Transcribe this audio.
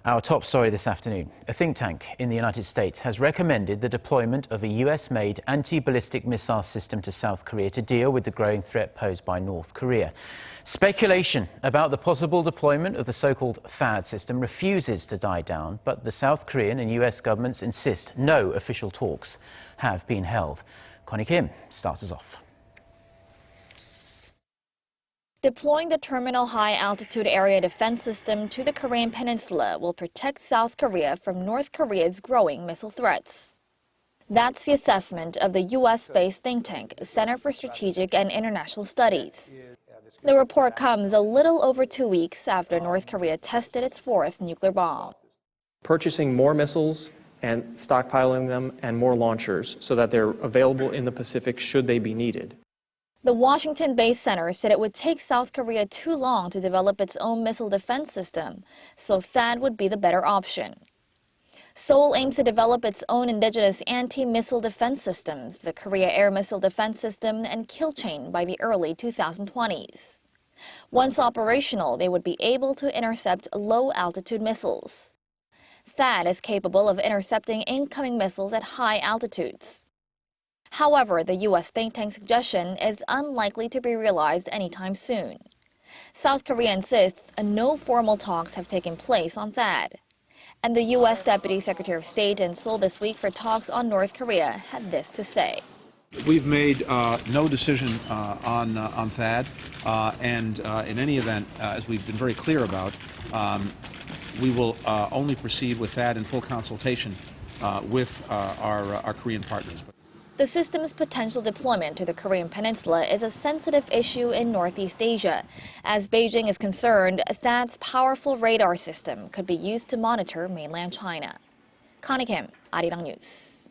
Our top story this afternoon. A think tank in the United States has recommended the deployment of a US-made anti-ballistic missile system to South Korea to deal with the growing threat posed by North Korea. Speculation about the possible deployment of the so-called THAAD system refuses to die down, but the South Korean and US governments insist no official talks have been held. Connie Kim starts us off. Deploying the Terminal High Altitude Area Defense System to the Korean Peninsula will protect South Korea from North Korea's growing missile threats. That's the assessment of the U.S.-based think tank, Center for Strategic and International Studies. The report comes a little over 2 weeks after North Korea tested its fourth nuclear bomb. Purchasing more missiles and stockpiling them and more launchers so that they're available in the Pacific should they be needed. The Washington-based center said it would take South Korea too long to develop its own missile defense system, so THAAD would be the better option. Seoul aims to develop its own indigenous anti-missile defense systems, the Korea Air Missile Defense System and Kill Chain, by the early 2020s. Once operational, they would be able to intercept low-altitude missiles. THAAD is capable of intercepting incoming missiles at high altitudes. However, the U.S. think tank's suggestion is unlikely to be realized anytime soon. South Korea insists no formal talks have taken place on THAAD. And the U.S. Deputy Secretary of State in Seoul this week for talks on North Korea had this to say. We've made no decision on THAAD, and in any event, as we've been very clear about, we will only proceed with THAAD in full consultation with our Korean partners. The system's potential deployment to the Korean Peninsula is a sensitive issue in Northeast Asia. As Beijing is concerned, THAAD's powerful radar system could be used to monitor mainland China. Connie Kim, Arirang News.